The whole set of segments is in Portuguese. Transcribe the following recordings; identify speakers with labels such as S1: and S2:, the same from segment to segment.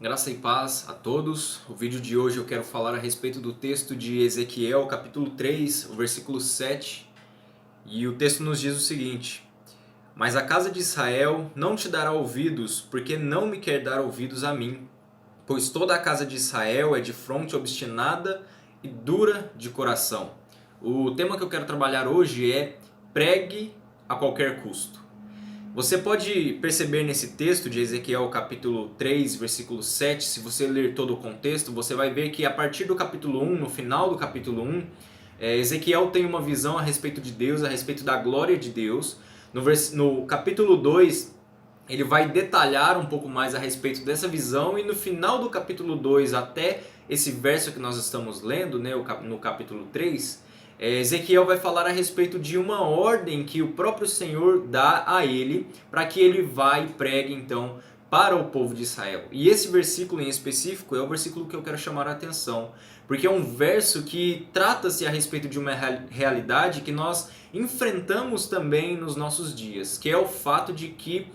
S1: Graça e paz a todos. O vídeo de hoje eu quero falar a respeito do texto de Ezequiel, capítulo 3, o versículo 7. E o texto nos diz o seguinte: Mas a casa de Israel não te dará ouvidos, porque não me quer dar ouvidos a mim. Pois toda a casa de Israel é de fronte obstinada e dura de coração. O tema que eu quero trabalhar hoje é pregue a qualquer custo. Você pode perceber nesse texto de Ezequiel capítulo 3, versículo 7, se você ler todo o contexto, você vai ver que a partir do capítulo 1, no final do capítulo 1, Ezequiel tem uma visão a respeito de Deus, a respeito da glória de Deus. No capítulo 2, ele vai detalhar um pouco mais a respeito dessa visão, e no final do capítulo 2 até esse verso que nós estamos lendo, né, no capítulo 3, Ezequiel vai falar a respeito de uma ordem que o próprio Senhor dá a ele, para que ele vá e pregue então para o povo de Israel. E esse versículo em específico é o versículo que eu quero chamar a atenção, porque é um verso que trata-se a respeito de uma realidade que nós enfrentamos também nos nossos dias, que é o fato de que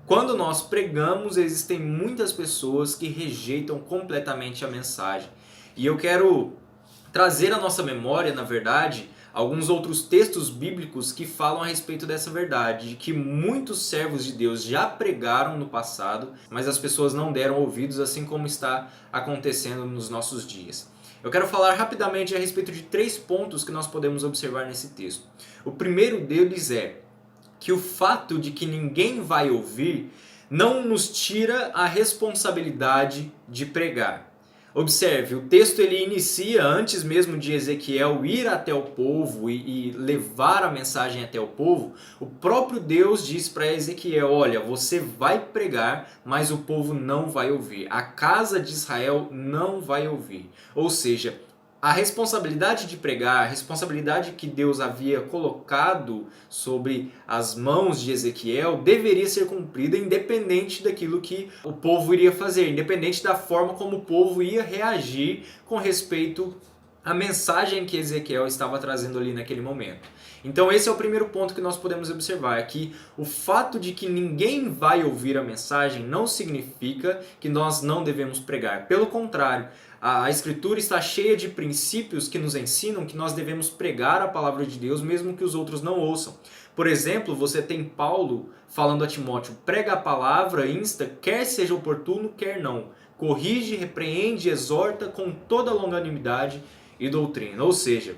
S1: quando nós pregamos, existem muitas pessoas que rejeitam completamente a mensagem. E eu quero trazer à nossa memória, na verdade, alguns outros textos bíblicos que falam a respeito dessa verdade, de que muitos servos de Deus já pregaram no passado, mas as pessoas não deram ouvidos, assim como está acontecendo nos nossos dias. Eu quero falar rapidamente a respeito de 3 pontos que nós podemos observar nesse texto. O primeiro deles é que o fato de que ninguém vai ouvir não nos tira a responsabilidade de pregar. Observe, o texto ele inicia antes mesmo de Ezequiel ir até o povo e levar a mensagem até o povo. O próprio Deus diz para Ezequiel: olha, você vai pregar, mas o povo não vai ouvir. A casa de Israel não vai ouvir. Ou seja, a responsabilidade de pregar, a responsabilidade que Deus havia colocado sobre as mãos de Ezequiel deveria ser cumprida independente daquilo que o povo iria fazer, independente da forma como o povo ia reagir com respeito à mensagem que Ezequiel estava trazendo ali naquele momento. Então esse é o primeiro ponto que nós podemos observar, é que o fato de que ninguém vai ouvir a mensagem não significa que nós não devemos pregar. Pelo contrário, a Escritura está cheia de princípios que nos ensinam que nós devemos pregar a palavra de Deus mesmo que os outros não ouçam. Por exemplo, você tem Paulo falando a Timóteo: prega a palavra, insta, quer seja oportuno, quer não. Corrige, repreende, exorta com toda longanimidade e doutrina. Ou seja,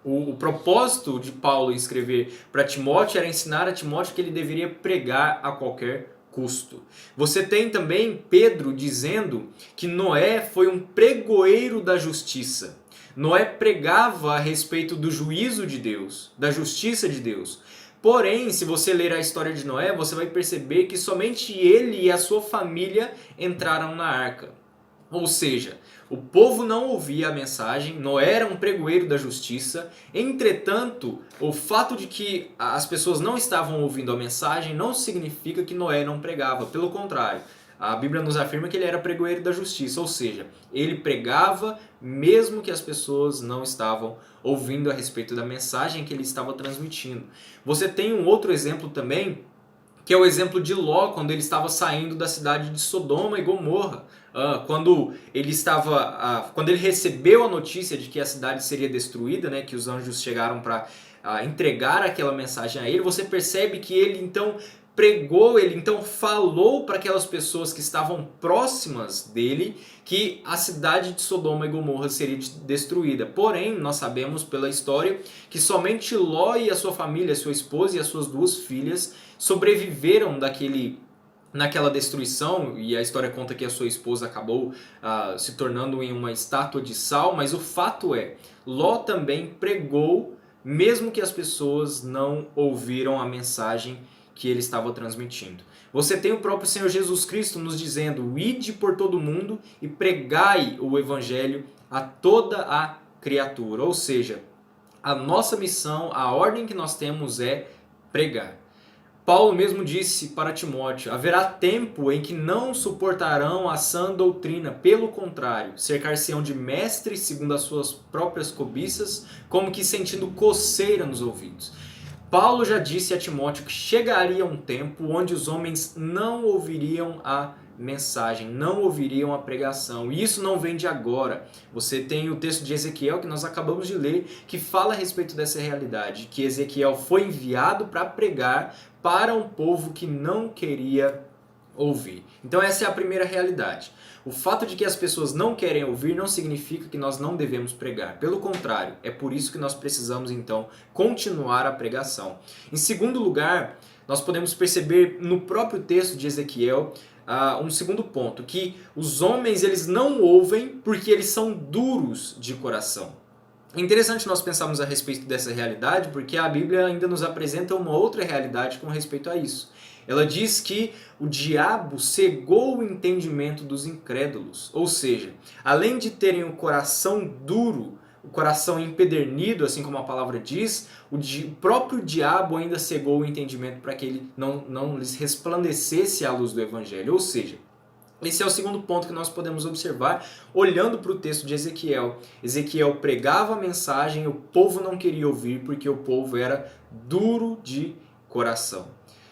S1: o propósito de Paulo em escrever para Timóteo era ensinar a Timóteo que ele deveria pregar a qualquer custo. Você tem também Pedro dizendo que Noé foi um pregoeiro da justiça. Noé pregava a respeito do juízo de Deus, da justiça de Deus. Porém, se você ler a história de Noé, você vai perceber que somente ele e a sua família entraram na arca. Ou seja, o povo não ouvia a mensagem, Noé era um pregoeiro da justiça. Entretanto, o fato de que as pessoas não estavam ouvindo a mensagem não significa que Noé não pregava. Pelo contrário, a Bíblia nos afirma que ele era pregoeiro da justiça, ou seja, ele pregava mesmo que as pessoas não estavam ouvindo a respeito da mensagem que ele estava transmitindo. Você tem um outro exemplo também, que é o exemplo de Ló, quando ele estava saindo da cidade de Sodoma e Gomorra. Quando ele recebeu a notícia de que a cidade seria destruída, né, que os anjos chegaram para entregar aquela mensagem a ele, você percebe que ele então pregou, ele então falou para aquelas pessoas que estavam próximas dele que a cidade de Sodoma e Gomorra seria destruída. Porém, nós sabemos pela história que somente Ló e a sua família, sua esposa e as suas 2 filhas sobreviveram naquela destruição, e a história conta que a sua esposa acabou se tornando em uma estátua de sal, mas o fato é, Ló também pregou, mesmo que as pessoas não ouviram a mensagem que ele estava transmitindo. Você tem o próprio Senhor Jesus Cristo nos dizendo: ide por todo mundo e pregai o evangelho a toda a criatura. Ou seja, a nossa missão, a ordem que nós temos é pregar. Paulo mesmo disse para Timóteo: haverá tempo em que não suportarão a sã doutrina, pelo contrário, cercar-se-ão de mestres segundo as suas próprias cobiças, como que sentindo coceira nos ouvidos. Paulo já disse a Timóteo que chegaria um tempo onde os homens não ouviriam a mensagem, não ouviriam a pregação. E isso não vem de agora. Você tem o texto de Ezequiel que nós acabamos de ler, que fala a respeito dessa realidade, que Ezequiel foi enviado para pregar para um povo que não queria ouvir. Então essa é a primeira realidade. O fato de que as pessoas não querem ouvir não significa que nós não devemos pregar. Pelo contrário, é por isso que nós precisamos então continuar a pregação. Em segundo lugar, nós podemos perceber no próprio texto de Ezequiel um segundo ponto, que os homens eles não ouvem porque eles são duros de coração. É interessante nós pensarmos a respeito dessa realidade, porque a Bíblia ainda nos apresenta uma outra realidade com respeito a isso. Ela diz que o diabo cegou o entendimento dos incrédulos, ou seja, além de terem o coração duro, o coração empedernido, assim como a palavra diz, o próprio diabo ainda cegou o entendimento para que ele não lhes resplandecesse a luz do Evangelho, ou seja, esse é o segundo ponto que nós podemos observar olhando para o texto de Ezequiel. Ezequiel pregava a mensagem, o povo não queria ouvir porque o povo era duro de coração.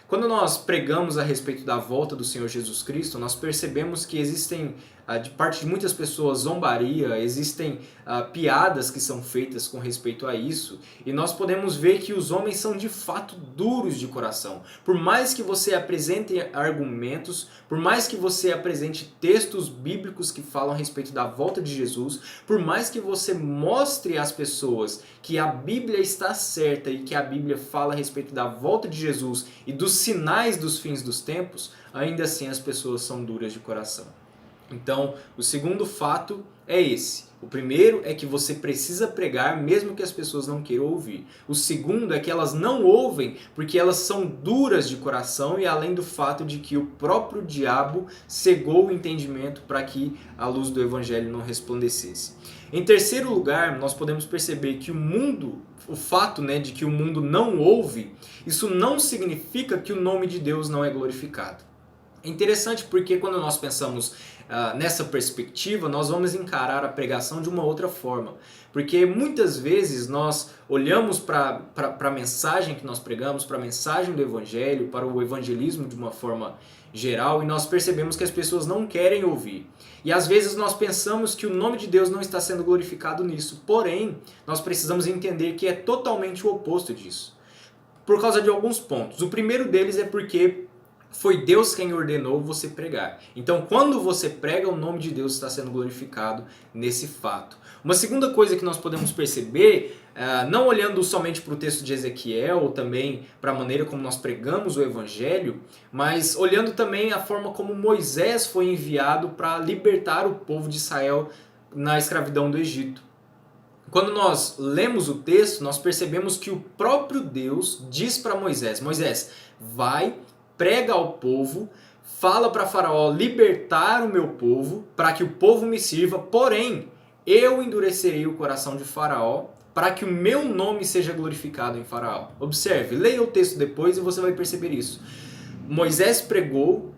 S1: Quando nós pregamos a respeito da volta do Senhor Jesus Cristo, nós percebemos que existem, de parte de muitas pessoas, zombaria, existem piadas que são feitas com respeito a isso, e nós podemos ver que os homens são de fato duros de coração. Por mais que você apresente argumentos, por mais que você apresente textos bíblicos que falam a respeito da volta de Jesus, por mais que você mostre às pessoas que a Bíblia está certa e que a Bíblia fala a respeito da volta de Jesus e dos sinais dos fins dos tempos, ainda assim as pessoas são duras de coração. Então, o segundo fato é esse. O primeiro é que você precisa pregar mesmo que as pessoas não queiram ouvir. O segundo é que elas não ouvem porque elas são duras de coração e além do fato de que o próprio diabo cegou o entendimento para que a luz do evangelho não resplandecesse. Em terceiro lugar, nós podemos perceber que o fato de que o mundo não ouve, isso não significa que o nome de Deus não é glorificado. É interessante porque quando nós pensamos nessa perspectiva, nós vamos encarar a pregação de uma outra forma. Porque muitas vezes nós olhamos para a mensagem que nós pregamos, para a mensagem do Evangelho, para o evangelismo de uma forma geral, e nós percebemos que as pessoas não querem ouvir. E às vezes nós pensamos que o nome de Deus não está sendo glorificado nisso. Porém, nós precisamos entender que é totalmente o oposto disso. Por causa de alguns pontos. O primeiro deles é porque foi Deus quem ordenou você pregar. Então, quando você prega, o nome de Deus está sendo glorificado nesse fato. Uma segunda coisa que nós podemos perceber, não olhando somente para o texto de Ezequiel, ou também para a maneira como nós pregamos o Evangelho, mas olhando também a forma como Moisés foi enviado para libertar o povo de Israel na escravidão do Egito. Quando nós lemos o texto, nós percebemos que o próprio Deus diz para Moisés, Moisés, vai, prega ao povo, fala para Faraó libertar o meu povo, para que o povo me sirva, porém, eu endurecerei o coração de Faraó, para que o meu nome seja glorificado em Faraó. Observe, leia o texto depois e você vai perceber isso. Moisés pregou,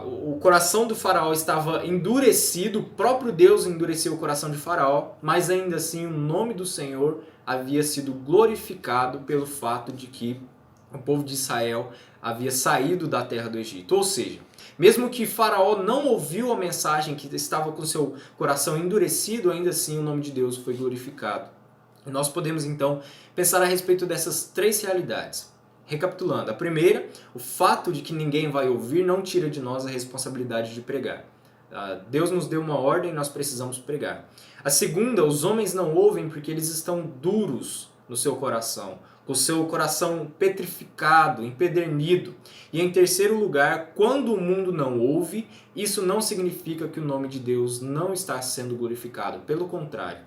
S1: o coração do Faraó estava endurecido, o próprio Deus endureceu o coração de Faraó, mas ainda assim o nome do Senhor havia sido glorificado pelo fato de que o povo de Israel havia saído da terra do Egito. Ou seja, mesmo que Faraó não ouviu a mensagem, que estava com seu coração endurecido, ainda assim o nome de Deus foi glorificado. E nós podemos então pensar a respeito dessas três realidades. Recapitulando, a primeira, o fato de que ninguém vai ouvir não tira de nós a responsabilidade de pregar. Deus nos deu uma ordem e nós precisamos pregar. A segunda, os homens não ouvem porque eles estão duros no seu coração, com o seu coração petrificado, empedernido. E em terceiro lugar, quando o mundo não ouve, isso não significa que o nome de Deus não está sendo glorificado. Pelo contrário,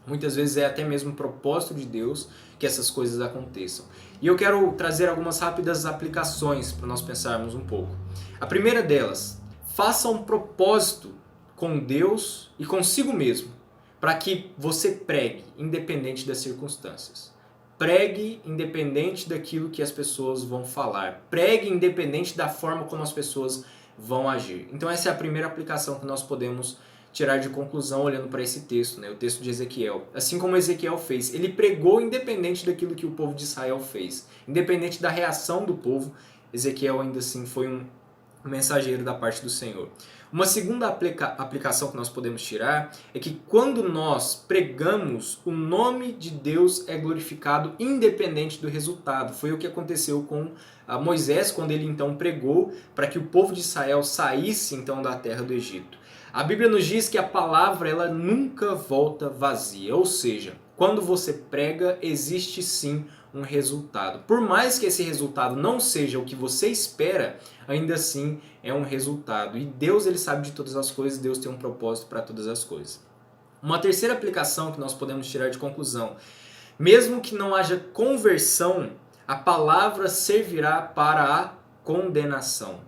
S1: muitas vezes é até mesmo propósito de Deus que essas coisas aconteçam. E eu quero trazer algumas rápidas aplicações para nós pensarmos um pouco. A primeira delas, faça um propósito com Deus e consigo mesmo, para que você pregue, independente das circunstâncias. Pregue independente daquilo que as pessoas vão falar. Pregue independente da forma como as pessoas vão agir. Então essa é a primeira aplicação que nós podemos tirar de conclusão olhando para esse texto, né? O texto de Ezequiel. Assim como Ezequiel fez, ele pregou independente daquilo que o povo de Israel fez. Independente da reação do povo, Ezequiel ainda assim foi um mensageiro da parte do Senhor. Uma segunda aplicação que nós podemos tirar é que quando nós pregamos, o nome de Deus é glorificado independente do resultado. Foi o que aconteceu com Moisés quando ele então pregou para que o povo de Israel saísse então da terra do Egito. A Bíblia nos diz que a palavra ela nunca volta vazia, ou seja, quando você prega, existe sim um resultado. Por mais que esse resultado não seja o que você espera, ainda assim é um resultado. E Deus ele sabe de todas as coisas, Deus tem um propósito para todas as coisas. Uma terceira aplicação que nós podemos tirar de conclusão: mesmo que não haja conversão, a palavra servirá para a condenação.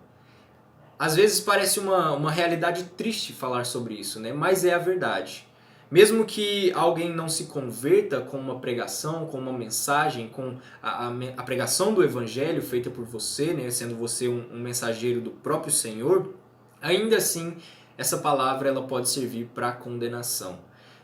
S1: Às vezes parece uma realidade triste falar sobre isso, né? Mas é a verdade. Mesmo que alguém não se converta com uma pregação, com uma mensagem, com a pregação do evangelho feita por você, né, sendo você um mensageiro do próprio Senhor, ainda assim essa palavra ela pode servir para condenação.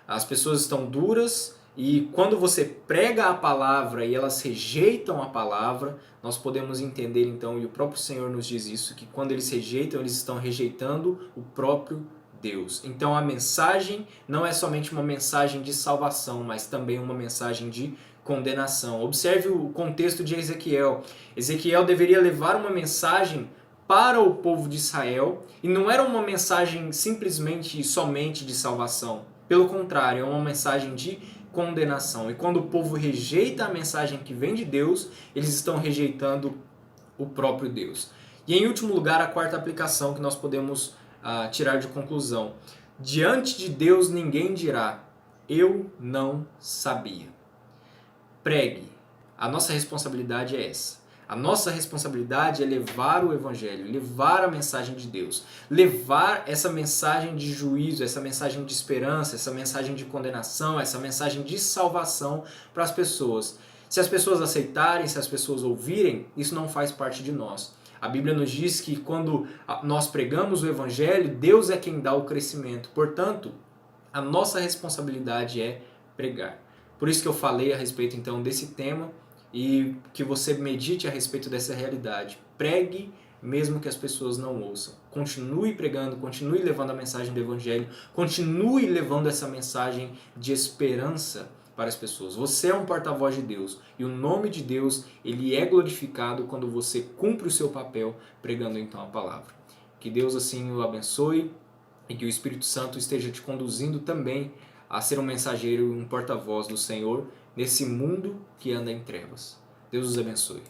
S1: As pessoas estão duras e quando você prega a palavra e elas rejeitam a palavra, nós podemos entender então, e o próprio Senhor nos diz isso, que quando eles rejeitam, eles estão rejeitando o próprio Deus. Então a mensagem não é somente uma mensagem de salvação, mas também uma mensagem de condenação. Observe o contexto de Ezequiel. Ezequiel deveria levar uma mensagem para o povo de Israel e não era uma mensagem simplesmente e somente de salvação. Pelo contrário, é uma mensagem de condenação. E quando o povo rejeita a mensagem que vem de Deus, eles estão rejeitando o próprio Deus. E em último lugar, a quarta aplicação que nós podemos tirar de conclusão: diante de Deus ninguém dirá, eu não sabia. Pregue. A nossa responsabilidade é essa. A nossa responsabilidade é levar o evangelho, levar a mensagem de Deus, levar essa mensagem de juízo, essa mensagem de esperança, essa mensagem de condenação, essa mensagem de salvação para as pessoas. Se as pessoas aceitarem, se as pessoas ouvirem, isso não faz parte de nós. A Bíblia nos diz que quando nós pregamos o evangelho, Deus é quem dá o crescimento. Portanto, a nossa responsabilidade é pregar. Por isso que eu falei a respeito então desse tema e que você medite a respeito dessa realidade. Pregue mesmo que as pessoas não ouçam. Continue pregando, continue levando a mensagem do evangelho, continue levando essa mensagem de esperança para as pessoas. Você é um porta-voz de Deus e o nome de Deus ele é glorificado quando você cumpre o seu papel pregando então a palavra. Que Deus assim o abençoe e que o Espírito Santo esteja te conduzindo também a ser um mensageiro e um porta-voz do Senhor nesse mundo que anda em trevas. Deus os abençoe.